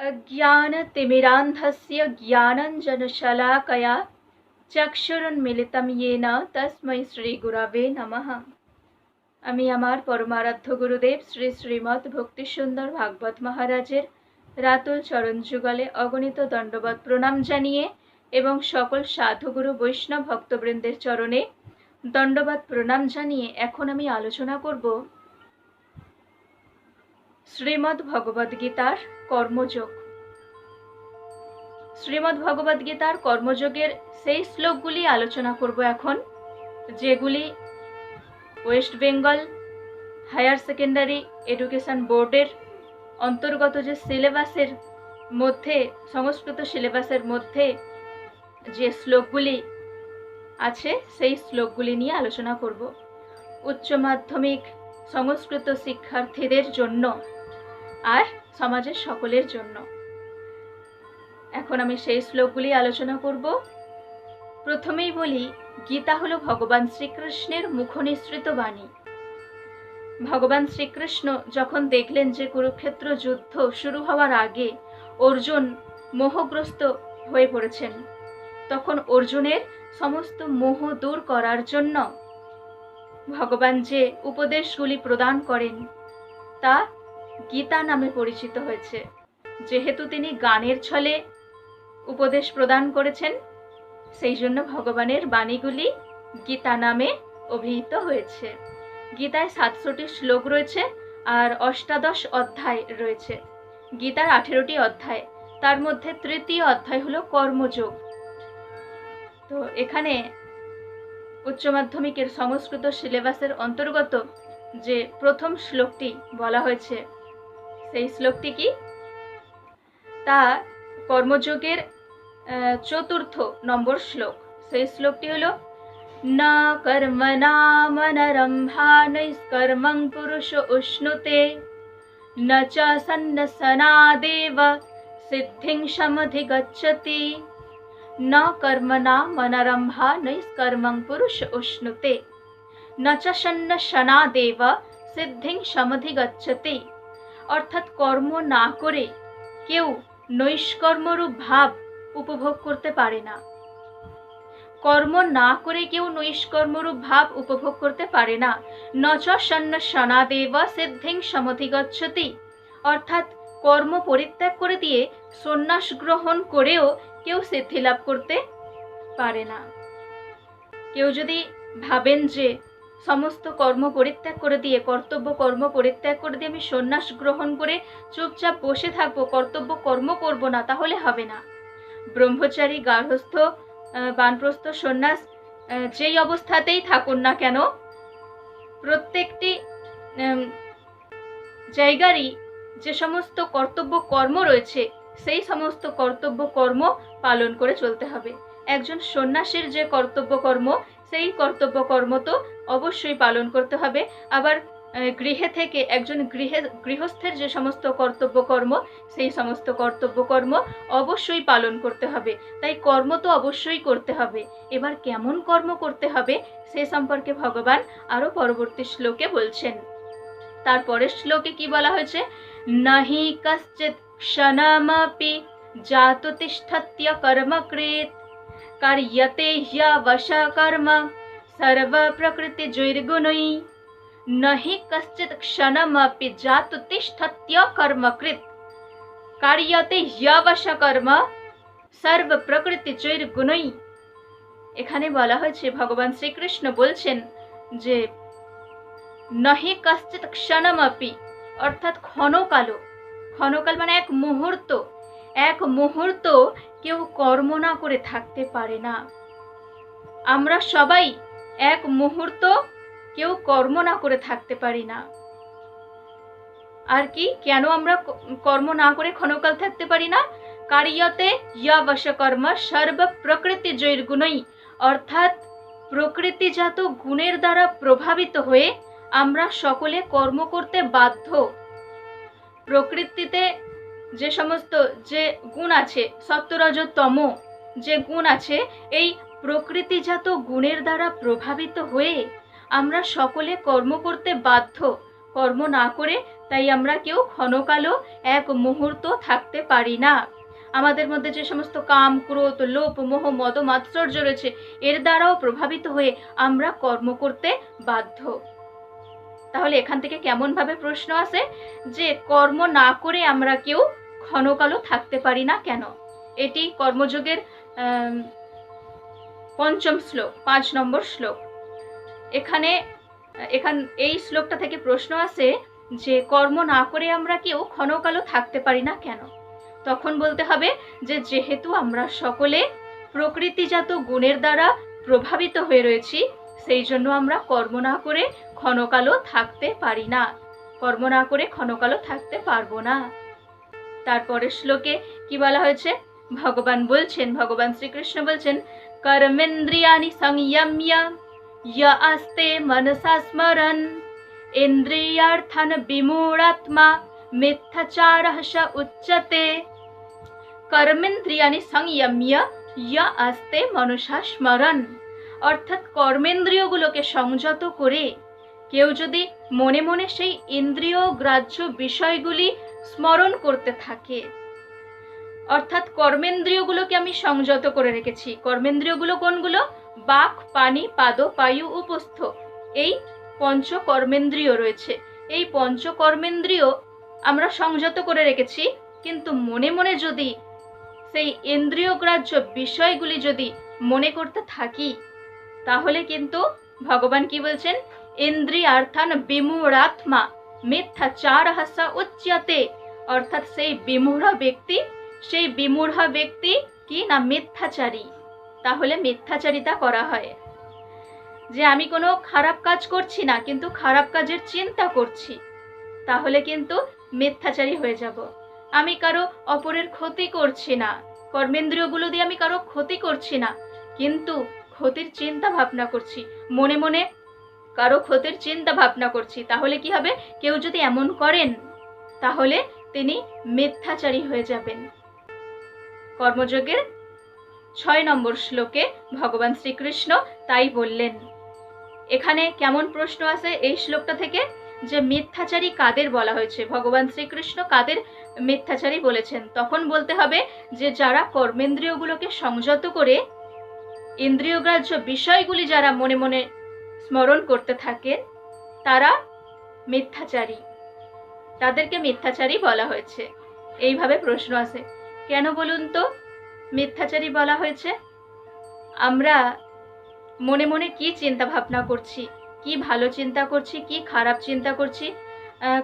अज्ञानतिमिरान्धस्य ज्ञानाञ्जनशलाकया चक्षुरुन्मीलितं येन तस्मै श्रीगुरवे नमः। আমি আমার পরমারাধ্য গুরুদেব শ্রী শ্রীমৎ ভক্তি সুন্দর ভাগবত মহারাজের রাতুল চরণ যুগলে অগণিত দণ্ডবত প্রণাম জানিয়ে এবং সকল সাধুগুরু বৈষ্ণব ভক্তবৃন্দের চরণে দণ্ডবত প্রণাম জানিয়ে এখন আমি আলোচনা করব শ্রীমদ্ ভগবদ্গীতার কর্মযোগ। শ্রীমদ্ ভগবদ্গীতার কর্মযোগের সেই শ্লোকগুলি আলোচনা করব এখন, যেগুলি West Bengal Higher Secondary Education বোর্ডের অন্তর্গত যে সিলেবাসের মধ্যে, সংস্কৃত সিলেবাসের মধ্যে যে শ্লোকগুলি আছে সেই শ্লোকগুলি নিয়ে আলোচনা করব উচ্চ মাধ্যমিক সংস্কৃত শিক্ষার্থীদের জন্য আর সমাজের সকলের জন্য। এখন আমি সেই শ্লোকগুলি আলোচনা করব। প্রথমেই বলি, গীতা হলো ভগবান শ্রীকৃষ্ণের মুখনিসৃত বাণী। ভগবান শ্রীকৃষ্ণ যখন দেখলেন যে কুরুক্ষেত্র যুদ্ধ শুরু হওয়ার আগে অর্জুন মোহগ্রস্ত হয়ে পড়েছেন, তখন অর্জুনের সমস্ত মোহ দূর করার জন্য ভগবান যে উপদেশগুলি প্রদান করেন তা গীতা নামে পরিচিত হয়েছে। যেহেতু তিনি গানের ছলে উপদেশ প্রদান করেছেন, সেই জন্য ভগবানের বাণীগুলি গীতা নামে অভিহিত হয়েছে। গীতায় 700টি শ্লোক রয়েছে আর 18 অধ্যায় রয়েছে। গীতার 18টি অধ্যায়, তার মধ্যে তৃতীয় অধ্যায় হলো কর্মযোগ। তো এখানে উচ্চ মাধ্যমিকের সংস্কৃত সিলেবাসের অন্তর্গত যে প্রথম শ্লোকটি বলা হয়েছে, সেই শ্লোকটি কি, তা কর্মযোগের 4র্থ নম্বর শ্লোক। সেই শ্লোকটি হলো না কর্মণামনরম্ভা নৈষ্কর্মং পুরুষ উষ্ণুতে ন চ সন্ন্যসনাদেব সিদ্ধিং সমধিগচ্ছতি। ন কর্মণামনরম্ভা নৈষ্কর্মং পুরুষ উষ্ণুতে ন চ সন্ন্যসনাদেব সিদ্ধিং সমধিগচ্ছতি। অর্থাৎ কর্ম না করে কেউ নৈষ্কর্মরূপ ভাব উপভোগ করতে পারে না। কর্ম না করে কেউ নৈষ্কর্মরূপ ভাব উপভোগ করতে পারে না। ন চ সন্ন্যসনাদেব সিদ্ধিং সমধিগচ্ছতি। অর্থাৎ কর্ম পরিত্যাগ করে দিয়ে সন্ন্যাস গ্রহণ করেও কেউ সিদ্ধি লাভ করতে পারে না। কেউ যদি ভাবেন যে সমস্ত কর্ম পরিত্যাগ করে দিয়ে, কর্তব্য কর্ম পরিত্যাগ করে দিয়ে আমি সন্ন্যাস গ্রহণ করে চুপচাপ বসে থাকবো, কর্তব্য কর্ম করব না, তাহলে হবে না। ব্রহ্মচারী, গার্হস্থ, বানপ্রস্থ, সন্ন্যাস যেই অবস্থাতেই থাকুন না কেন, প্রত্যেকটি জায়গারই যে সমস্ত কর্তব্য কর্ম রয়েছে সেই সমস্ত কর্তব্য কর্ম পালন করে চলতে হবে। একজন সন্ন্যাসীর যে কর্তব্য কর্ম, সেই কর্তব্য কর্ম তো অবশ্যই পালন করতে হবে। আবার গৃহে থেকে একজন গৃহস্থের যে সমস্ত কর্তব্য কর্ম, সেই সমস্ত কর্তব্য কর্ম অবশ্যই পালন করতে হবে। তাই কর্ম তো অবশ্যই করতে হবে। এবার কেমন কর্ম করতে হবে সে সম্পর্কে ভগবান আরো পরবর্তী শ্লোকে বলছেন। তারপরের শ্লোকে কি বলা হয়েছে, নাহি কশ্চিৎ ক্ষণমপি জাতু তিষ্ঠত্য কর্মকৃত কার্যতে হ্যবশ কর্ম সর্ব প্রকৃতি জৈর্গুণৈ। नहि कश्चित् क्षणमपि जातु तिष्ठत्य कर्मकृत कार्यते ह्यवश कर्म सर्व प्रकृति जैर्गुणै। এখানে বলা হয়েছে, ভগবান শ্রীকৃষ্ণ বলছেন যে নহি কশ্চিৎ ক্ষণমপি, অর্থাৎ ক্ষণকালও, ক্ষণকাল মানে এক মুহূর্ত কেউ কর্ম না করে থাকতে পারে না। আমরা সবাই এক মুহূর্ত কেউ কর্ম না করে থাকতে পারি না। আর কি, কেন আমরা কর্ম না করে ক্ষণকাল থাকতে পারি না? কার্যতে হ্যবশ কর্ম সর্ব প্রকৃতি জৈর্গুণৈ। অর্থাৎ প্রকৃতিজাত গুণের দ্বারা প্রভাবিত হয়ে আমরা সকলে কর্ম করতে বাধ্য। প্রকৃতিতে যে সমস্ত যে গুণ আছে, সত্ত্ব রজ তম যে গুণ আছে, এই প্রকৃতিজাত গুণের দ্বারা প্রভাবিত হয়ে আমরা সকলে কর্ম করতে বাধ্য। কর্ম না করে তাই আমরা কেউ ক্ষণকালও এক মুহূর্ত থাকতে পারি না। আমাদের মধ্যে যে সমস্ত কাম, ক্রোধ, লোভ, মোহ, মদ, মাৎসর্য রয়েছে, এর দ্বারাও প্রভাবিত হয়ে আমরা কর্ম করতে বাধ্য। তাহলে এখান থেকে কেমন ভাবে প্রশ্ন আসে যে কর্ম না করে আমরা কেউ ক্ষণকালও থাকতে পারি না কেন? এটি কর্মযোগের পঞ্চম শ্লোক, 5 নম্বর শ্লোক। এই শ্লোকটা থেকে প্রশ্ন আসে যে কর্ম না করে আমরা কেউ ক্ষণকালও থাকতে পারি না কেন? তখন বলতে হবে যে যেহেতু আমরা সকলে প্রকৃতিজাত গুণের দ্বারা প্রভাবিত হয়ে রয়েছি, সেই জন্য আমরা কর্ম না করে ক্ষণকালও থাকতে পারি না, কর্ম না করে ক্ষণকালও থাকতে পারবো না। তারপরের শ্লোকে কি বলা হয়েছে? ভগবান বলছেন, ভগবান শ্রীকৃষ্ণ বলছেন, কর্মেন্দ্রিয়াণি সংযম্য य आस्ते मनसा स्मरन् इन्द्रियार्थान् विमूढात्मा मिथ्याचारः स उच्यते। কর্মেন্দ্রিয়াণি সংযম্য य आस्ते मनसा स्मरन्, অর্থাৎ কর্মেন্দ্রিয়গুলোকে সংযত করে কেউ যদি মনে মনে সেই ইন্দ্রিয় গ্রাহ্য বিষয়গুলি স্মরণ করতে থাকে, অর্থাৎ কর্মেন্দ্রিয়গুলোকে আমি সংযত করে রেখেছি। কর্মেন্দ্রিয়গুলো কোনগুলো? বাক, পানি, পাদ, পায়ু, উপস্থ, এই পঞ্চ কর্মেন্দ্রিয় রয়েছে। এই পঞ্চ কর্মেন্দ্রিয় আমরা সংযত করে রেখেছি, কিন্তু মনে মনে যদি সেই ইন্দ্রিয়গ্রাহ্য বিষয়গুলি যদি মনে করতে থাকি, তাহলে কিন্তু ভগবান কি বলছেন? ইন্দ্রিয়ার্থান বিমূঢ়াত্মা মিথ্যাচারঃ স উচ্যতে, অর্থাৎ সেই বিমূঢ় ব্যক্তি কি না? মিথ্যাচারী। তাহলে মিথ্যাচারিতা করা হয় যে আমি কোনো খারাপ কাজ করছি না, কিন্তু খারাপ কাজের চিন্তা করছি, তাহলে কিন্তু মিথ্যাচারী হয়ে যাব। আমি কারো অপরের ক্ষতি করছি না, কর্মেন্দ্রিয়গুলো দিয়ে আমি কারো ক্ষতি করছি না, কিন্তু ক্ষতির চিন্তা ভাবনা করছি, মনে মনে কারো ক্ষতির চিন্তা ভাবনা করছি, তাহলে কি হবে? কেউ যদি এমন করেন তাহলে তিনি মিথ্যাচারী হয়ে যাবেন। কর্মযোগের 6 নম্বর শ্লোকে ভগবান শ্রীকৃষ্ণ তাই বললেন। এখানে কেমন প্রশ্ন আসে এই শ্লোকটা থেকে? যে মিথ্যাচারী কাদের বলা হয়েছে, ভগবান শ্রীকৃষ্ণ কাদের মিথ্যাচারী বলেছেন? তখন বলতে হবে যে যারা কর্মেন্দ্রিয়গুলোকে সংযত করে ইন্দ্রিয়গ্রাহ্য বিষয়গুলি যারা মনে মনে স্মরণ করতে থাকে, তারা মিথ্যাচারী, তাদেরকে মিথ্যাচারী বলা হয়েছে। এইভাবে প্রশ্ন আসে। কেন বলুন তো মিথ্যাচারী বলা হয়েছে? আমরা মনে মনে কি চিন্তা ভাবনা করছি, কি ভালো চিন্তা করছি, কি খারাপ চিন্তা করছি,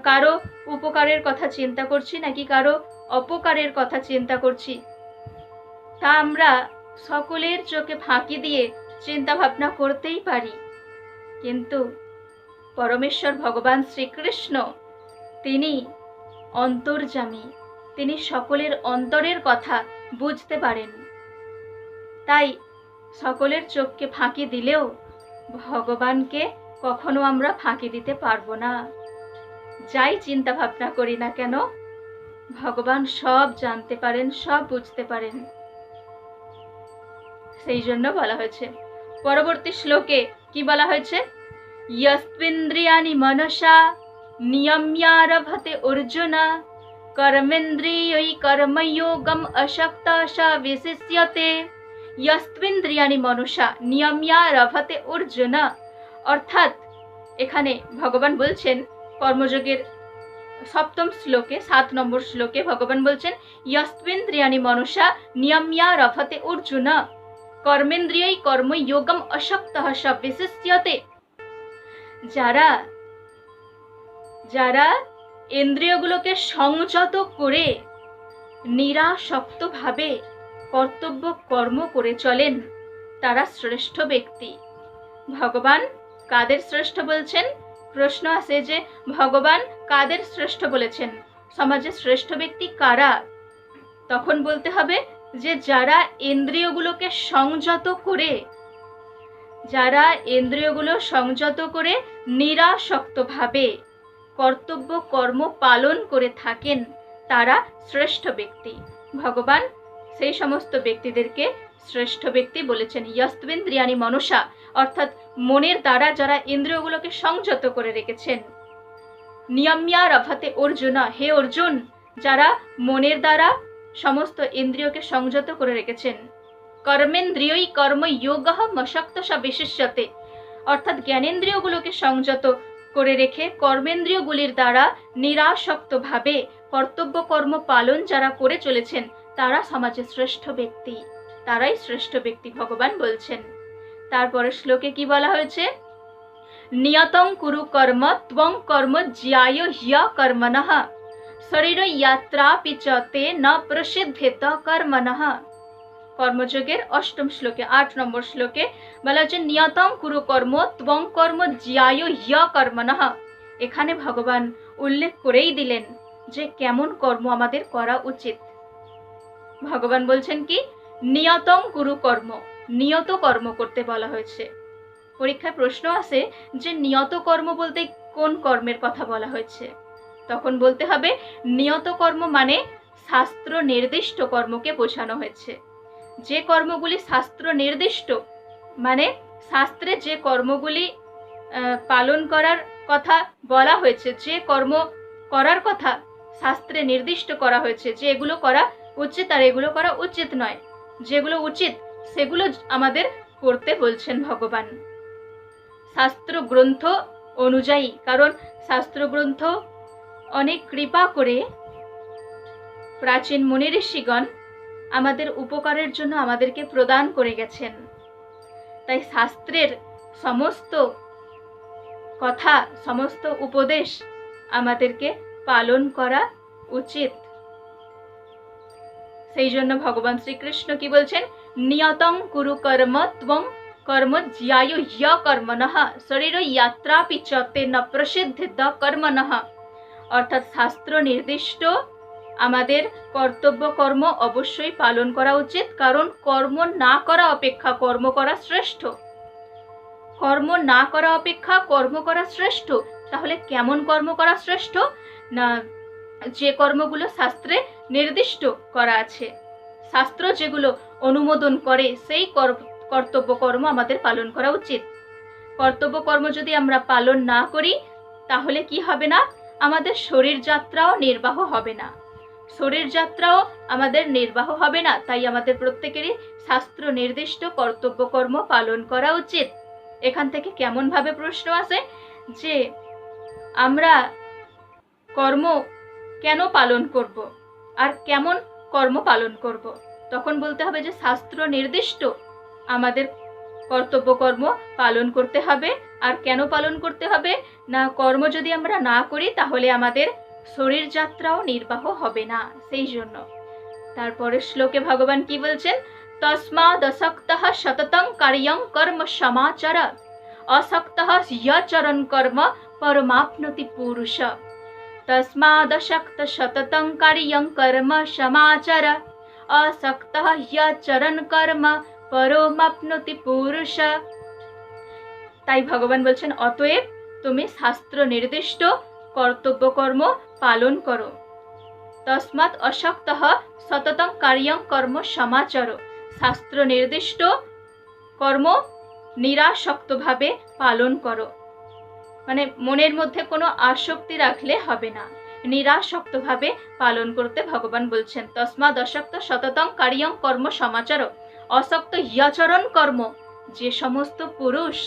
কারো উপকারের কথা চিন্তা করছি নাকি কারো অপকারের কথা চিন্তা করছি, তা আমরা সকলের চোখে ফাঁকি দিয়ে চিন্তা ভাবনা করতেই পারি। কিন্তু পরমেশ্বর ভগবান শ্রীকৃষ্ণ তিনি অন্তর্যামী, তিনি সকলের অন্তরের কথা বুঝতে পারেন। তাই সকলের চোখকে ফাঁকি দিলেও ভগবানকে কখনো আমরা ফাঁকি দিতে পারবো না। যাই চিন্তা ভাবনা করি না কেন, ভগবান সব জানতে পারেন, সব বুঝতে পারেন। সেই জন্য বলা হয়েছে। পরবর্তী শ্লোকে কি বলা হয়েছে? यस्त्विन्द्रियाणि मनसा नियम्यारभते अर्जुन कर्मेन्द्रियै कर्मयोगम् अशक्तः स विशिष्यते। यस्त्विन्द्रियाणि मनसा नियम्यारभते अर्जुन, অর্থাৎ এখানে ভগবান বলছেন কর্মযোগের 7ম শ্লোকে, 7 নম্বর শ্লোকে ভগবান বলছেন यस्त्विन्द्रियाणि मनसा नियम्यारभते अर्जुन कर्मेन्द्रियै कर्मयोगम् अशक्तः स विशिष्यते। যারা ইন্দ্রিয়গুলোকে সংযত করে নিরাসক্তভাবে কর্তব্য কর্ম করে চলেন, তারা শ্রেষ্ঠ ব্যক্তি। ভগবান কাদের শ্রেষ্ঠ বলছেন? প্রশ্ন আসে যে ভগবান কাদের শ্রেষ্ঠ বলেছেন, সমাজে শ্রেষ্ঠ ব্যক্তি কারা? তখন বলতে হবে যে যারা ইন্দ্রিয়গুলোকে সংযত করে, যারা ইন্দ্রিয়গুলো সংযত করে নিরাসক্তভাবে কর্তব্য কর্ম পালন করে থাকেন, তারা শ্রেষ্ঠ ব্যক্তি। ভগবান সেই সমস্ত ব্যক্তিদেরকে শ্রেষ্ঠ ব্যক্তি বলেছেন। यस्त्विन्द्रियाणि मनसा, অর্থাৎ মনের দ্বারা যারা ইন্দ্রিয়গুলোকে সংযত করে রেখেছেন। নিয়ম্যারভতে অর্জুন, হে অর্জুন, যারা মনের দ্বারা সমস্ত ইন্দ্রিয়কে সংযত করে রেখেছেন। কর্মেন্দ্রিয়ই কর্মযোগঃ মশক্তসা বিশিষ্যতে, অর্থাৎ জ্ঞানেন্দ্রিয়গুলোকে সংযত করে রেখে কর্মেন্দ্রিয়গুলির দ্বারা নিরাসক্তভাবে কর্তব্য কর্ম পালন যারা করে চলেছেন তারা সমাজে শ্রেষ্ঠ ব্যক্তি, তারাই শ্রেষ্ঠ ব্যক্তি ভগবান বলছেন। তারপরে শ্লোকে কি বলা হয়েছে? নিয়তং কুরু কর্ম ত্বং কর্ম জ্যায় হ্য কর্মণঃ শরীর যাত্রাপি চ তে ন প্রসিদ্ধেত কর্মণঃ। কর্মযোগের অষ্টম শ্লোকে 8 নম্বর শ্লোকে বলা হচ্ছে নিয়তং কুরু কর্ম ত্বং কর্ম জ্যায় হ্য কর্মণঃ। এখানে ভগবান উল্লেখ করেই দিলেন যে কেমন কর্ম আমাদের করা উচিত। ভগবান বলছেন কি? নিয়তং কুরু কর্ম, নিয়ত কর্ম করতে বলা হয়েছে। পরীক্ষায় প্রশ্ন আসে যে নিয়ত কর্ম বলতে কোন কর্মের কথা বলা হয়েছে? তখন বলতে হবে নিয়ত কর্ম মানে শাস্ত্র নির্দিষ্ট কর্মকে বোঝানো হয়েছে। যে কর্মগুলি শাস্ত্র নির্দিষ্ট মানে শাস্ত্রে যে কর্মগুলি পালন করার কথা বলা হয়েছে, যে কর্ম করার কথা শাস্ত্রে নির্দিষ্ট করা হয়েছে, যে এগুলো করা উচিত আর এগুলো করা উচিত নয়, যেগুলো উচিত সেগুলো আমাদের করতে বলছেন ভগবান শাস্ত্র গ্রন্থ অনুযায়ী। কারণ শাস্ত্র গ্রন্থ অনেক কৃপা করে প্রাচীন মুনি ঋষিগণ আমাদের উপকারের জন্য আমাদেরকে প্রদান করে গেছেন। তাই শাস্ত্রের সমস্ত কথা, সমস্ত উপদেশ আমাদেরকে পালন করা উচিত। সেই জন্য ভগবান শ্রীকৃষ্ণ কি বলছেন? নিয়তং কুরু কর্ম ত্বং কর্ম জ্যায় হ্য কর্মণঃ শরীর যাত্রাপি চ তে ন প্রসিদ্ধেত কর্মণঃ। অর্থাৎ শাস্ত্র নির্দিষ্ট আমাদের কর্তব্য কর্ম অবশ্যই পালন করা উচিত, কারণ কর্ম না করা অপেক্ষা কর্ম করা শ্রেষ্ঠ। কর্ম না করা অপেক্ষা কর্ম করা শ্রেষ্ঠ। তাহলে কেমন কর্ম করা শ্রেষ্ঠ? না, যে কর্মগুলো শাস্ত্রে নির্দিষ্ট করা আছে, শাস্ত্র যেগুলো অনুমোদন করে সেই কর্তব্য কর্ম আমাদের পালন করা উচিত। কর্তব্য কর্ম যদি আমরা পালন না করি তাহলে কি হবে না? আমাদের শরীর যাত্রাও নির্বাহ হবে না, শরীর যাত্রাও আমাদের নির্বাহ হবে না। তাই আমাদের প্রত্যেকেরই শাস্ত্র নির্দিষ্ট কর্তব্য কর্ম পালন করা উচিত। এখান থেকে কেমন ভাবে প্রশ্ন আসে যে আমরা কর্ম কেন পালন করব আর কেমন কর্ম পালন করব? তখন বলতে হবে যে শাস্ত্র নির্দিষ্ট আমাদের কর্তব্য কর্ম পালন করতে হবে। আর কেন পালন করতে হবে? না, কর্ম যদি আমরা না করি তাহলে আমাদের শরীর যাত্রাও নির্বাহ হবে না, সেই জন্য। তারপরে শ্লোকে ভগবান কি বলছেন? তস্মাদসক্তঃ সততং কার্যং কর্ম সমাচর আসক্তঃ ইয়চরণ কর্ম পরমাপ্নोति পুরুষ। তস্মাদসক্ত সততং কার্যং কর্ম সমাচর আসক্তঃ ইয়চরণ কর্ম পরমাপ্নोति পুরুষ। তাই ভগবান বলছেন অতএব তুমি শাস্ত্র নির্দিষ্ট কর্তব্য কর্ম পালন করো। তস্মাৎ অসক্তঃ সততং কার্যং কর্ম সমাচর, শাস্ত্র নির্দিষ্ট কর্ম নিরাসক্তভাবে পালন করো। মানে মনের মধ্যে কোনো আসক্তি রাখলে হবে না, নিরাসক্তভাবে পালন করতে ভগবান বলছেন। তস্মাৎ অসক্ত সততং কার্যং কর্ম সমাচর অসক্ত ইয়চরণ কর্ম। যে সমস্ত পুরুষ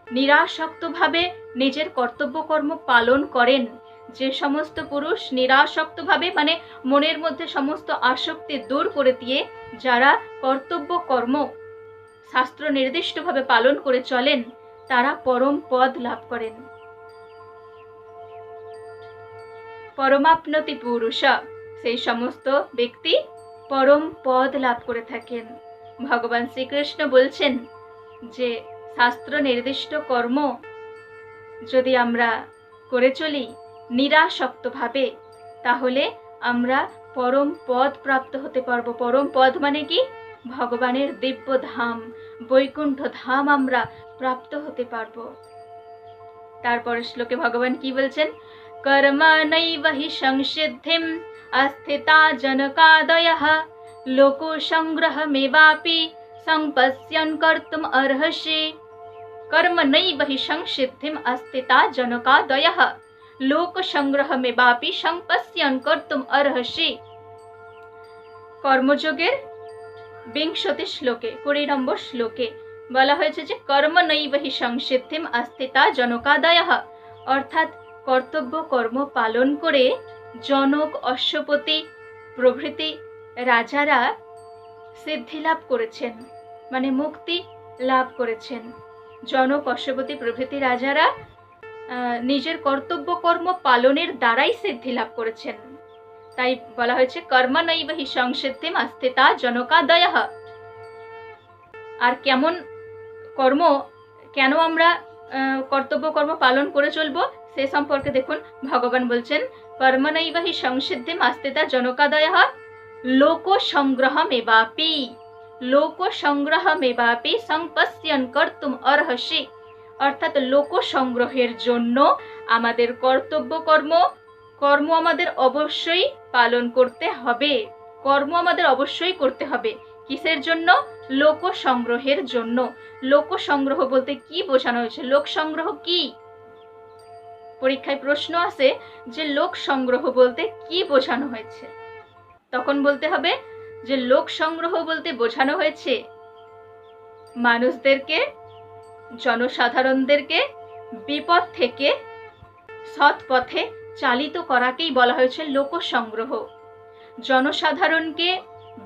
নিরাসক্তভাবে নিজের কর্তব্য কর্ম পালন করেন, যে সমস্ত পুরুষ নিরাসক্তভাবে মানে মনের মধ্যে সমস্ত আসক্তি দূর করে দিয়ে যারা কর্তব্য কর্ম শাস্ত্র নির্দিষ্টভাবে পালন করে চলেন তারা পরম পদ লাভ করেন। পরমাপ্নोति পুরুষ, সেই সমস্ত ব্যক্তি পরম পদ লাভ করে থাকেন। ভগবান শ্রীকৃষ্ণ বলছেন যে শাস্ত্র নির্দিষ্ট কর্ম যদি আমরা করে চলি নিরাসক্তভাবে তাহলে আমরা পরম পদ প্রাপ্ত হতে পারবো। পরম পদ মানে কি? ভগবানের দিব্য ধাম, বৈকুণ্ঠ ধাম আমরা প্রাপ্ত হতে পারবো। তারপরে শ্লোকে ভগবান কি বলছেন? কর্মণৈব হি সংসিদ্ধিম আস্থিতা জনকাদয়ঃ লোকো সংগ্রহমেবাপি সংপশ্যন কর্তুম অর্হসি। কর্মণৈব হি সংসিদ্ধিম আস্থিতা জনকাদয়ঃ লোক সংগ্রহমে বাপি সংপশ্যন কর্তুম অর্হসি। কর্মযোগের 20 শ্লোকে 20 নম্বর শ্লোকে বলা হয়েছে যে কর্ম নৈব হি সংসিদ্ধিম আস্থিতা জনকাদয়ঃ, অর্থাৎ কর্তব্য কর্ম পালন করে জনক, অশ্বপতি প্রভৃতি রাজারা সিদ্ধি লাভ করেছেন, মানে মুক্তি লাভ করেছেন। জনক, অশ্বপতি প্রভৃতি রাজারা নিজের কর্তব্য কর্ম পালনের দ্বারাই সিদ্ধি লাভ করেছেন। তাই বলা হয়েছে কর্ম নৈব হি সংসিদ্ধিম আস্থিতা জনকাদয়ঃ। আর কেমন কর্ম, কেন আমরা কর্তব্য কর্ম পালন করে চলবো সে সম্পর্কে দেখুন ভগবান বলছেন কর্ম নৈব হি সংসিদ্ধিম আস্থিতা জনকাদয়ঃ লোক সংগ্রহমেবাপি, লোক সংগ্রহমেবাপি সংপশ্যন কর্তুম অর্হসি, অর্থাৎ লোক সংগ্রহের জন্য আমাদের কর্তব্য কর্ম আমাদের অবশ্যই পালন করতে হবে, কর্ম আমাদের অবশ্যই করতে হবে। কিসের জন্য? লোক সংগ্রহের জন্য। লোক সংগ্রহ বলতে কি বোঝানো হয়েছে? লোক সংগ্রহ কি? পরীক্ষায় প্রশ্ন আসে যে লোক সংগ্রহ বলতে কি বোঝানো হয়েছে, তখন বলতে হবে যে লোক সংগ্রহ বলতে বোঝানো হয়েছে মানুষদেরকে, জনসাধারণদেরকে বিপদ থেকে সৎ পথে চালিত করাকেই বলা হয়েছে লোক সংগ্রহ। জনসাধারণকে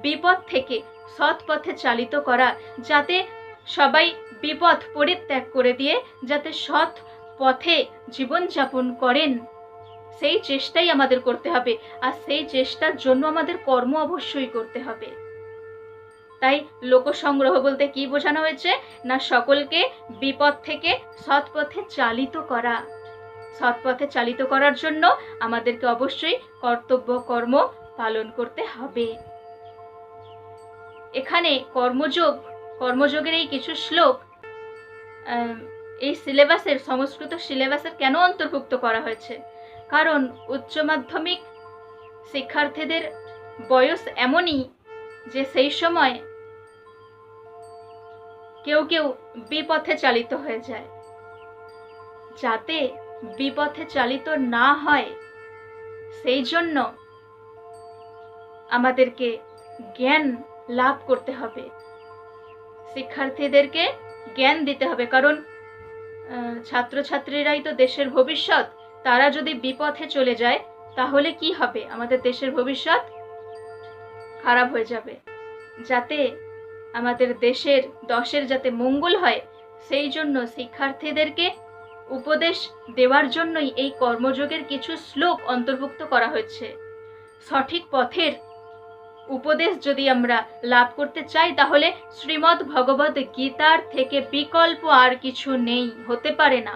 বিপদ থেকে সৎ পথে চালিত করা, যাতে সবাই বিপদ পরিত্যাগ করে দিয়ে যাতে সৎ পথে জীবনযাপন করেন, সেই চেষ্টাই আমাদের করতে হবে। আর সেই চেষ্টার জন্য আমাদের কর্ম অবশ্যই করতে হবে। তাই লোক সংগ্রহ বলতে কি বোঝানো হয়েছে না সকলকে বিপদ থেকে সৎ পথে চালিত করা। সৎ পথে চালিত করার জন্য আমাদেরকে অবশ্যই কর্তব্য কর্ম পালন করতে হবে। এখানে কর্মযোগের এই কিছু শ্লোক এই সিলেবাসের, সংস্কৃত সিলেবাসের কেন অন্তর্ভুক্ত করা হয়েছে? কারণ উচ্চ মাধ্যমিক শিক্ষার্থীদের বয়স এমনই যে সেই সময় কেউ কেউ বিপথে চালিত হয়ে যায়। যাতে বিপথে চালিত না হয় সেই জন্য আমাদেরকে জ্ঞান লাভ করতে হবে, শিক্ষার্থীদেরকে জ্ঞান দিতে হবে। কারণ ছাত্রছাত্রীরাই তো দেশের ভবিষ্যৎ। তারা যদি বিপথে চলে যায় তাহলে কি হবে? আমাদের দেশের ভবিষ্যৎ খারাপ হয়ে যাবে। যাতে আমাদের দশের যাতে মঙ্গল হয় সেই জন্য শিক্ষার্থীদেরকে উপদেশ দেওয়ার জন্যই এই কর্মযোগের কিছু শ্লোক অন্তর্ভুক্ত করা হয়েছে। সঠিক পথের উপদেশ যদি আমরা লাভ করতে চাই তাহলে শ্রীমদ্ ভগবদ গীতার থেকে বিকল্প আর কিছু নেই, হতে পারে না।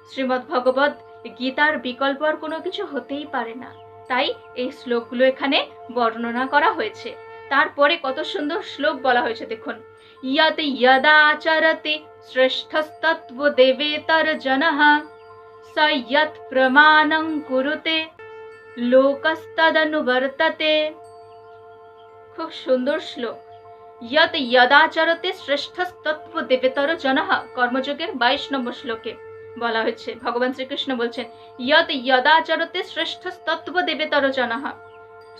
শ্রীমদ্ ভগবদ গীতার বিকল্প আর কোনো কিছু হতেই পারে না। তাই এই শ্লোকগুলো এখানে বর্ণনা করা হয়েছে। তারপরে কত সুন্দর শ্লোক বলা হয়েছে দেখুন, ইয়ত ইয়দাচরতে শ্রেষ্ঠস্তত্ব দেবেতর জনঃ স ইয়ৎ প্রমাণং কুরুতে লোকস্তদনুবর্ততে। খুব সুন্দর শ্লোক। ইয়ত ইয়দাচরতে শ্রেষ্ঠস্তত্ব দেবেতর জনঃ, কর্মযোগের 22 নম্বর শ্লোকে বলা হয়েছে। ভগবান শ্রীকৃষ্ণ বলছেন ইয়ত ইয়দাচরতে শ্রেষ্ঠস্তত্ব দেবেতর জনঃ।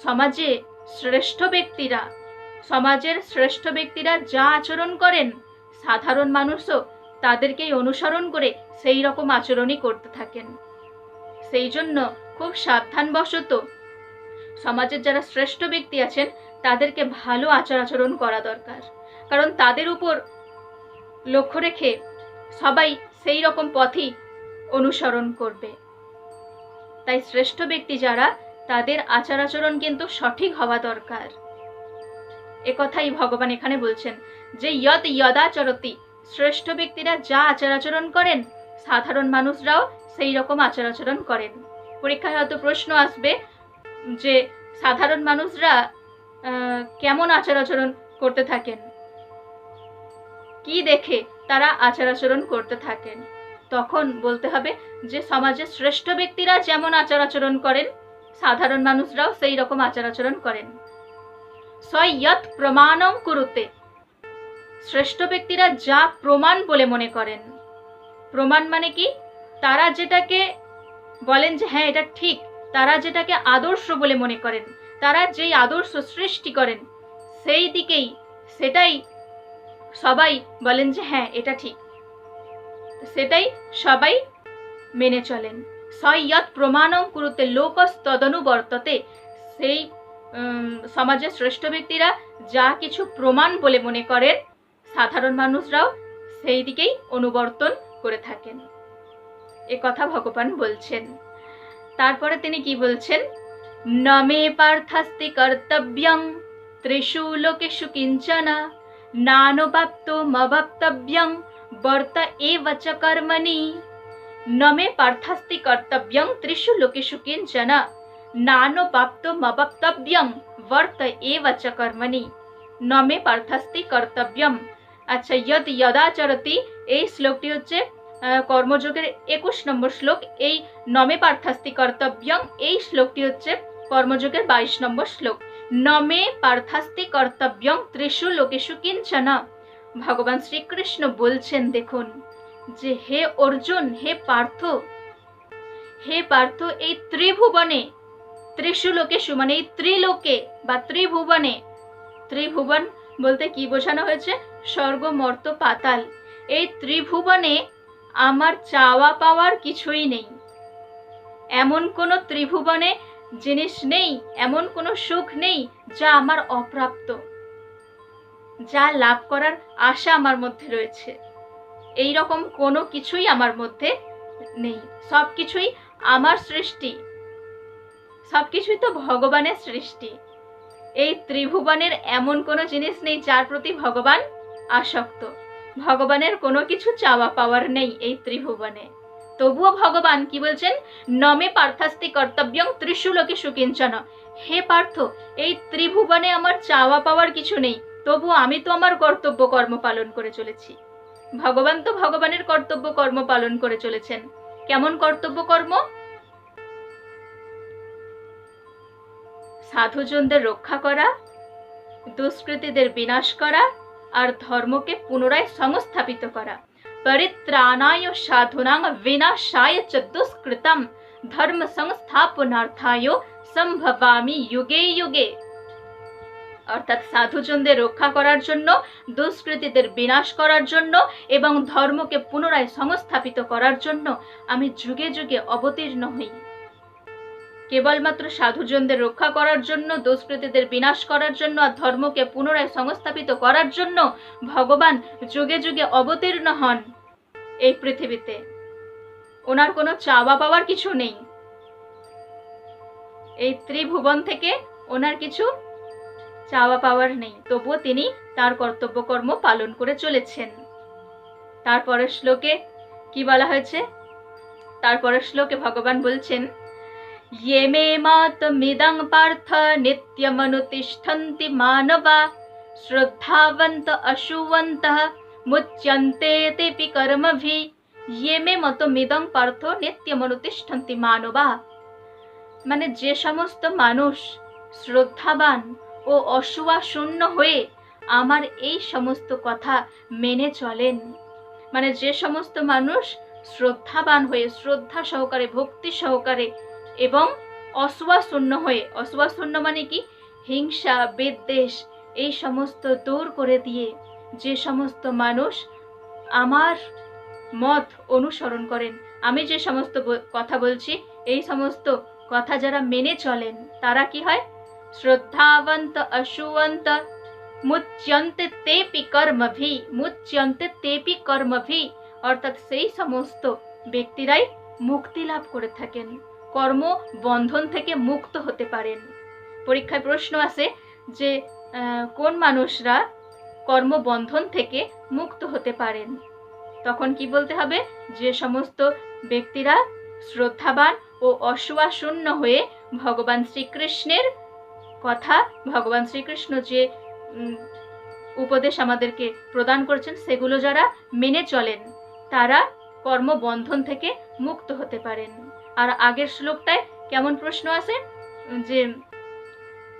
সমাজের শ্রেষ্ঠ ব্যক্তিরা যা আচরণ করেন সাধারণ মানুষও তাদেরকেই অনুসরণ করে সেই রকম আচরণই করতে থাকেন। সেই জন্য খুব সাবধানবশত সমাজের যারা শ্রেষ্ঠ ব্যক্তি আছেন তাদেরকে ভালো আচার আচরণ করা দরকার। কারণ তাদের উপর লক্ষ্য রেখে সবাই সেই রকম পথই অনুসরণ করবে। তাই শ্রেষ্ঠ ব্যক্তি যারা তাদের আচার আচরণ কিন্তু সঠিক হওয়া দরকার। একথাই ভগবান এখানে বলছেন যে ইয়ত ইয়দাচরতি, শ্রেষ্ঠ ব্যক্তিরা যা আচার আচরণ করেন সাধারণ মানুষরাও সেই রকম আচার আচরণ করেন। পরীক্ষায় হয়তো প্রশ্ন আসবে যে সাধারণ মানুষরা কেমন আচার আচরণ করতে থাকেন, কি দেখে তারা আচার আচরণ করতে থাকেন। তখন বলতে হবে যে সমাজের শ্রেষ্ঠ ব্যক্তিরা যেমন আচার আচরণ করেন সাধারণ মানুষরাও সেই রকম আচার আচরণ করেন। সয়ৎ প্রমাণং কুরুতে, শ্রেষ্ঠ ব্যক্তিরা যা প্রমাণ বলে মনে করেন। প্রমাণ মানে কি? তারা যেটাকে বলেন যে হ্যাঁ এটা ঠিক, তারা যেটাকে আদর্শ বলে মনে করেন, তারা যেই আদর্শ সৃষ্টি করেন সেই দিকেই সেটাই সবাই বলেন যে হ্যাঁ এটা ঠিক, সেটাই সবাই মেনে চলেন। সয়ৎ প্রমাণং কুরুতে লোকস্তদনুবর্ততে, সেই সমাজের শ্রেষ্ঠ ব্যক্তিরা যা কিছু প্রমাণ বলে মনে করেন সাধারণ মানুষরাও সেই দিকেই অনুবর্তন করে থাকেন। এ কথা ভগবান বলছেন। তারপরে তিনি কি বলছেন, নমে পার্থাস্তি কর্তব্যং ত্রিষু লোকেষু কিঞ্চন নানুবাপ্তো মবাপ্তব্যং বর্ত এব চ কর্মণি। নমে পার্থাস্তি কর্তব্যং ত্রিষু লোকেষু কিঞ্চন নানুবাপ্তো মবাপ্তব্যং বর্ত এব চ কর্মণি। নমে পার্থাস্তি কর্তব্যম। আচ্ছা, ইয়দ যদাচরতি, এই শ্লোকটি হচ্ছে কর্মযোগের 21 নম্বর শ্লোক। এই নমে পার্থাস্তি কর্তব্যং, এই শ্লোকটি হচ্ছে কর্মযোগের 22 নম্বর শ্লোক। নমে পার্থাস্তি কর্তব্যং ত্রিষু লোকেষু কিঞ্চন। ভগবান শ্রীকৃষ্ণ বলছেন দেখুন যে হে অর্জুন, হে পার্থ, এই ত্রিভুবনে, ত্রিষু লোকেষু মানে এই ত্রিলোকে বা ত্রিভুবনে, ত্রিভুবন বলতে কি বোঝানো হয়েছে, স্বর্গ মর্ত পাতাল, এই ত্রিভুবনে আমার চাওয়া পাওয়ার কিছুই নেই। এমন কোনো ত্রিভুবনে জিনিস নেই, এমন কোনো সুখ নেই যা আমার অপ্রাপ্ত, যা লাভ করার আশা আমার মধ্যে রয়েছে। এই রকম কোনো কিছুই আমার মধ্যে নেই। সব কিছুই আমার সৃষ্টি, সব কিছুই তো ভগবানের সৃষ্টি। এই ত্রিভুবনের এমন কোনো জিনিস নেই যার প্রতি ভগবান আসক্ত। ভগবানের কোনো কিছু চাওয়া পাওয়ার নেই এই ত্রিভুবনে। তবুও ভগবান কি বলছেন, নমে পার্থাস্তি কর্তব্যং ত্রিষু লোকেষু কিঞ্চন। হে পার্থ, এই ত্রিভুবনে আমার চাওয়া পাওয়ার কিছু নেই, তবুও আমি তো আমার কর্তব্য কর্ম পালন করে চলেছি। ভগবান তো ভগবানের কর্তব্য কর্ম পালন করে চলেছেন। কেমন কর্তব্য কর্ম? সাধুজনদের রক্ষা করা, দুষ্কৃতীদের বিনাশ করা, আর ধর্মকে পুনরায় সংস্থাপিত করা। পরিত্রাণায় সাধুনাং বিনাশায় চ দুষ্কৃতম ধর্ম সংস্থাপনার্থায় সম্ভবামি যুগে যুগে। অর্থাৎ সাধুজনদের রক্ষা করার জন্য, দুষ্কৃতীদের বিনাশ করার জন্য এবং ধর্মকে পুনরায় সংস্থাপিত করার জন্য আমি যুগে যুগে অবতীর্ণ হই। কেবলমাত্র সাধুজনদের রক্ষা করার জন্য, দুষ্কৃতীদের বিনাশ করার জন্য আর ধর্মকে পুনরায় সংস্থাপিত করার জন্য ভগবান যুগে যুগে অবতীর্ণ হন এই পৃথিবীতে। ওনার কোনো চাওয়া পাওয়ার কিছু নেই, এই ত্রিভুবন থেকে ওনার কিছু চাওয়া পাওয়ার নেই, তবুও তিনি তার কর্তব্য কর্ম পালন করে চলেছেন। তারপরের শ্লোকে কি বলা হয়েছে? তারপরের শ্লোকে ভগবান বলছেন, ये मे मातमिदं पार्थ नित्यमनुतिष्ठन्ति मानवा श्रद्धावन्त अशुवन्तः मुच्यन्ते तेऽपि कर्मभिः। ये मे मतमिदं पार्थ नित्यमनुतिष्ठन्ति मानवा, মানে যে সমস্ত মানুষ শ্রদ্ধাবান ও অসুয়া শূন্য হয়ে আমার এই সমস্ত কথা মেনে চলেন, মানে যে সমস্ত মানুষ শ্রদ্ধাবান হয়ে, শ্রদ্ধা সহকারে, ভক্তি সহকারে এবং অসুয়া শূন্য হয়ে, অসুয়া শূন্য মানে কি, হিংসা বিদ্বেষ এই সমস্ত দূর করে দিয়ে যে সমস্ত মানুষ আমার মত অনুসরণ করেন, আমি যে সমস্ত কথা বলছি এই সমস্ত কথা যারা মেনে চলেন, তারা কি হয়? শ্রদ্ধাবন্ত অশুবন্ত মুচ্যন্তে তেপি কর্মভি, মুচ্যন্তে তেপি কর্মভি, অর্থাৎ সেই সমস্ত ব্যক্তিরাই মুক্তি লাভ করে থাকেন, কর্ম বন্ধন থেকে মুক্ত হতে পারেন। পরীক্ষায় প্রশ্ন আসে যে কোন মানুষরা কর্মবন্ধন থেকে মুক্ত হতে পারেন, তখন কি বলতে হবে? যে সমস্ত ব্যক্তিরা শ্রদ্ধাবান ও অসুয়া শূন্য হয়ে ভগবান শ্রীকৃষ্ণের কথা, ভগবান শ্রীকৃষ্ণ যে উপদেশ আমাদেরকে প্রদান করেছেন সেগুলো যারা মেনে চলেন, তারা কর্মবন্ধন থেকে মুক্ত হতে পারেন। আর আগের শ্লোকটায় কেমন প্রশ্ন আছে যে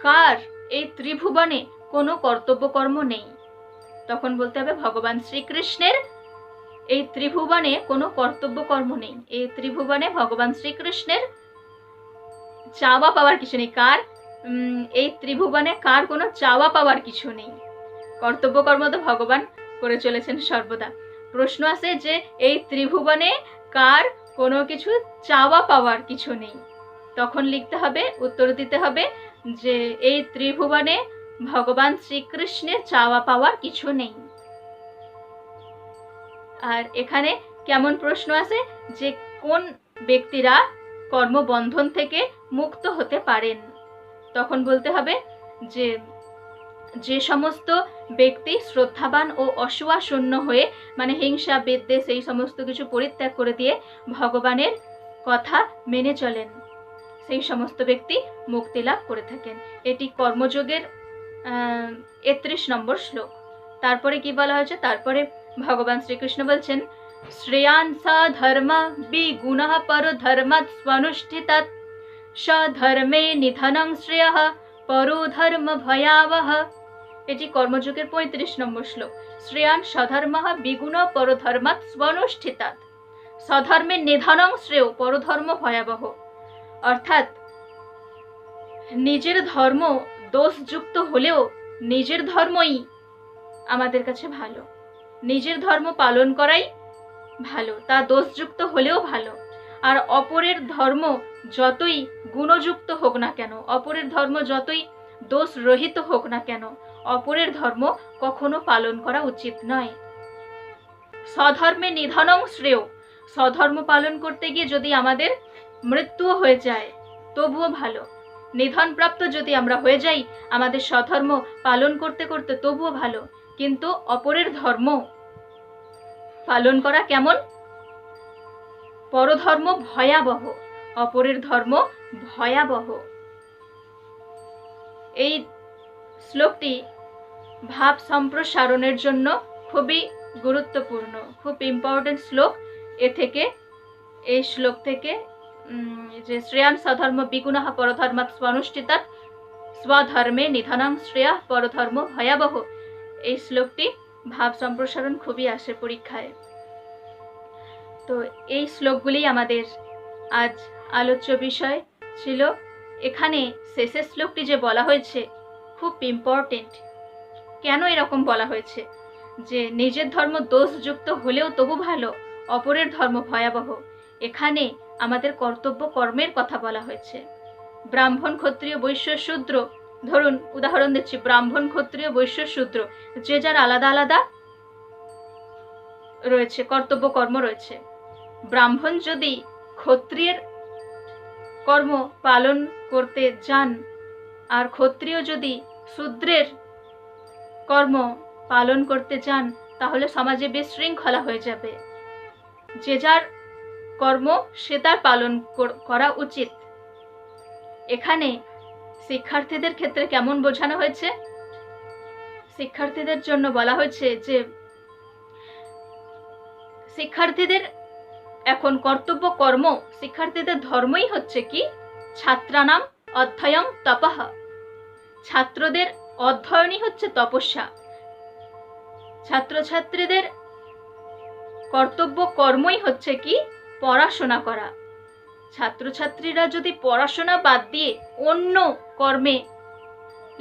কার এই ত্রিভুবনে কোনো কর্তব্য কর্ম নেই, তখন বলতে হবে ভগবান শ্রীকৃষ্ণের এই ত্রিভুবনে কোনো কর্তব্য কর্ম নেই। এই ত্রিভুবনে ভগবান শ্রীকৃষ্ণের চাওয়া পাওয়ার কিছু নেই। এই ত্রিভুবনে কার কোনো চাওয়া পাওয়ার কিছু নেই। কর্তব্য কর্ম তো ভগবান করে চলেছেন সর্বদা। প্রশ্ন আসে যে এই ত্রিভুবনে কার কোনো কিছু চাওয়া পাওয়ার কিছু নেই। তখন লিখতে হবে, উত্তর দিতে হবে যে এই ত্রিভুবনে ভগবান শ্রীকৃষ্ণের চাওয়া পাওয়ার কিছু নেই। আর এখানে কেমন প্রশ্ন আসে যে কোন ব্যক্তিরা কর্মবন্ধন থেকে মুক্ত হতে পারেন, তখন বলতে হবে যে যে সমস্ত ব্যক্তি শ্রদ্ধাবান ও অসূয়া শূন্য হয়ে, মানে হিংসা বিদ্বেষ এই সমস্ত কিছু পরিত্যাগ করে দিয়ে ভগবানের কথা মেনে চলেন, সেই সমস্ত ব্যক্তি মুক্তি লাভ করে থাকেন। এটি কর্মযোগের ৩১ নম্বর শ্লোক। তারপরে কি বলা হয়েছে? তারপরে ভগবান শ্রীকৃষ্ণ বলছেন, শ্রেয়ান ধর্ম বিগুণঃ পর ধর্মাৎ স্বনুষ্ঠিতাৎ স্বধর্মে নিধনং শ্রেয়ঃ পরো ধর্ম ভয়াবহ। এটি কর্মযোগের ৩৫ নম্বর শ্লোক। শ্রেয়ান স্বধর্মঃ বিগুণ পরধর্মাৎ স্বনুষ্ঠিতাৎ স্বধর্মে নিধনং শ্রেয় পরধর্ম ভয়াবহ। অর্থাৎ নিজের ধর্ম দোষযুক্ত হলেও নিজের ধর্মই আমাদের কাছে ভালো। নিজের ধর্ম পালন করাই ভালো, তা দোষযুক্ত হলেও ভালো। আর অপরের ধর্ম যতই গুণযুক্ত হোক না কেন, অপরের ধর্ম যতই দোষ রহিত হোক না কেন, অপরের ধর্ম কখনো পালন করা উচিত নয়। স্বধর্মে নিধনং শ্রেয়, স্বধর্ম পালন করতে গিয়ে যদি আমাদের মৃত্যুও হয়ে যায় তবুও ভালো। নিধন প্রাপ্ত যদি আমরা হয়ে যাই আমাদের স্বধর্ম পালন করতে করতে তবুও ভালো। কিন্তু অপরের ধর্ম পালন করা কেমন? পরধর্ম ভয়াবহ, অপরের ধর্ম ভয়াবহ। এই শ্লোকটি ভাব সম্প্রসারণের জন্য খুবই গুরুত্বপূর্ণ, খুব ইম্পর্টেন্ট শ্লোক। এই শ্লোক থেকে যে শ্রেয়ান স্বধর্ম বিগুণঃ পরধর্মাৎ স্বনুষ্ঠিতাৎ স্বধর্মে নিধনং শ্রেয়ঃ পরধর্ম ভয়াবহ, এই শ্লোকটি ভাব সম্প্রসারণ খুবই আসে পরীক্ষায়। তো এই শ্লোকগুলি আমাদের আজ আলোচ্য বিষয় ছিল। এখানে শেষের শ্লোকটি যে বলা হয়েছে খুব ইম্পর্টেন্ট। কেন এরকম বলা হয়েছে যে নিজের ধর্ম দোষযুক্ত হলেও তবু ভালো, অপরের ধর্ম ভয়াবহ? এখানে আমাদের কর্তব্য কর্মের কথা বলা হয়েছে। ব্রাহ্মণ ক্ষত্রিয় বৈশ্য শূদ্র, ধরুন উদাহরণ দিচ্ছি, ব্রাহ্মণ ক্ষত্রিয় বৈশ্য শূদ্র যে যার আলাদা আলাদা রয়েছে, কর্তব্য কর্ম রয়েছে। ব্রাহ্মণ যদি ক্ষত্রিয়ের কর্ম পালন করতে যান আর ক্ষত্রিয় যদি শূদ্রের কর্ম পালন করতে যান তাহলে সমাজে বিশৃঙ্খলা হয়ে যাবে। যে যার কর্ম সে তার পালন করা উচিত। এখানে শিক্ষার্থীদের ক্ষেত্রে কেমন বোঝানো হয়েছে? শিক্ষার্থীদের জন্য বলা হয়েছে যে শিক্ষার্থীদের এখন কর্তব্য কর্ম, শিক্ষার্থীদের ধর্মই হচ্ছে কি ছাত্রানাম অধ্যয়ন তপঃ, ছাত্রদের অধ্যয়নই হচ্ছে তপস্যা। ছাত্রছাত্রীদের কর্তব্য কর্মই হচ্ছে কি পড়াশোনা করা। ছাত্রছাত্রীরা যদি পড়াশোনা বাদ দিয়ে অন্য কর্মে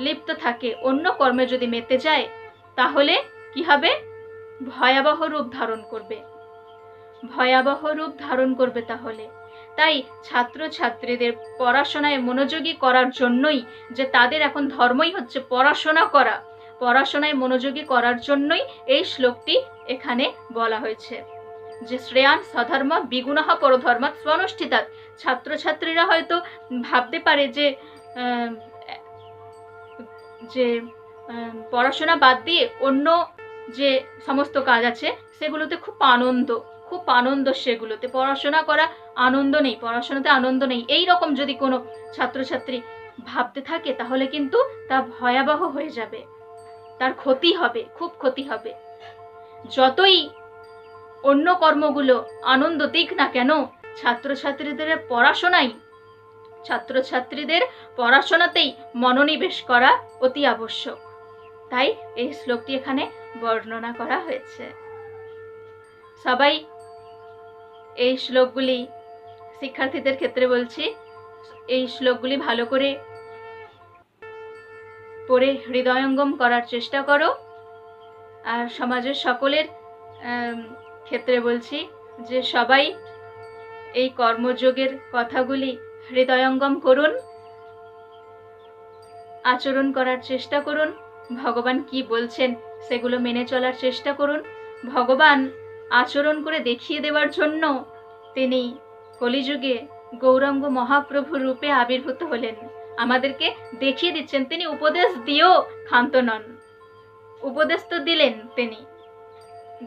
লিপ্ত থাকে, অন্য কর্মে যদি মেতে যায় তাহলে কি হবে? ভয়াবহ রূপ ধারণ করবে, ভয়াবহ রূপ ধারণ করবে। তাহলে তাই ছাত্রছাত্রীদের পড়াশোনায় মনোযোগী করার জন্যই, যে তাদের এখন ধর্মই হচ্ছে পড়াশোনা করা, পড়াশোনায় মনোযোগী করার জন্যই এই শ্লোকটি এখানে বলা হয়েছে যে শ্রেয়ান স্বধর্ম বিগুণঃ পরধর্মাৎ স্বনুষ্ঠিতাৎ। ছাত্রছাত্রীরা হয়তো ভাবতে পারে যে পড়াশোনা বাদ দিয়ে অন্য যে সমস্ত কাজ আছে সেগুলোতে খুব আনন্দ, সেগুলোতে পড়াশোনা করা আনন্দ নেই, পড়াশোনাতে আনন্দ নেই, এই রকম যদি কোনো ছাত্রছাত্রী ভাবতে থাকে তাহলে কিন্তু তা ভয়াবহ হয়ে যাবে, তার ক্ষতি হবে, খুব ক্ষতি হবে। যতই অন্য কর্মগুলো আনন্দ দিক না কেন, ছাত্রছাত্রীদের পড়াশোনাতেই মনোনিবেশ করা অতি আবশ্যক। তাই এই শ্লোকটি এখানে বর্ণনা করা হয়েছে। সবাই এই শ্লোকগুলি, শিক্ষার্থীদের ক্ষেত্রে বলছি, এই শ্লোকগুলি ভালো করে পড়ে হৃদয়ঙ্গম করার চেষ্টা করো। আর সমাজের সকলের ক্ষেত্রে বলছি যে সবাই এই কর্মযোগের কথাগুলি হৃদয়ঙ্গম করুন, আচরণ করার চেষ্টা করুন, ভগবান কি বলছেন সেগুলো মেনে চলার চেষ্টা করুন। ভগবান আচরণ করে দেখিয়ে দেওয়ার জন্য তিনি কলিযুগে গৌরাঙ্গ মহাপ্রভু রূপে আবির্ভূত হলেন, আমাদেরকে দেখিয়ে দিচ্ছেন। তিনি উপদেশ দিয়েও ক্ষান্ত নন। উপদেশ তো দিলেন, তিনি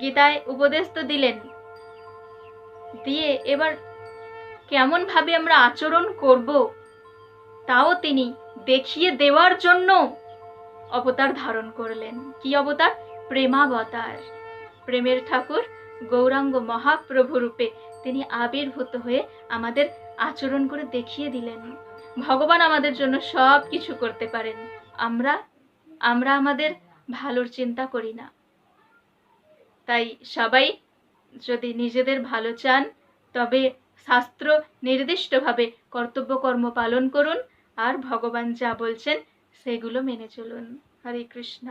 গীতায় উপদেশ তো দিলেন, দিয়ে এবার কেমন ভাবে আমরা আচরণ করব তাও তিনি দেখিয়ে দেওয়ার জন্য অবতার ধারণ করলেন। কি অবতার? প্রেমাবতার। প্রেমের ঠাকুর গৌরাঙ্গ মহাপ্রভু রূপে তিনি আবির্ভূত হয়ে আমাদের আচরণ করে দেখিয়ে দিলেন। ভগবান আমাদের জন্য সব কিছু করতে পারেন, আমরা আমাদের ভালোর চিন্তা করি না। তাই সবাই যদি নিজেদের ভালো চান তবে শাস্ত্র নির্দিষ্টভাবে কর্তব্য কর্ম পালন করুন আর ভগবান যা বলছেন সেগুলো মেনে চলুন। হরে কৃষ্ণ।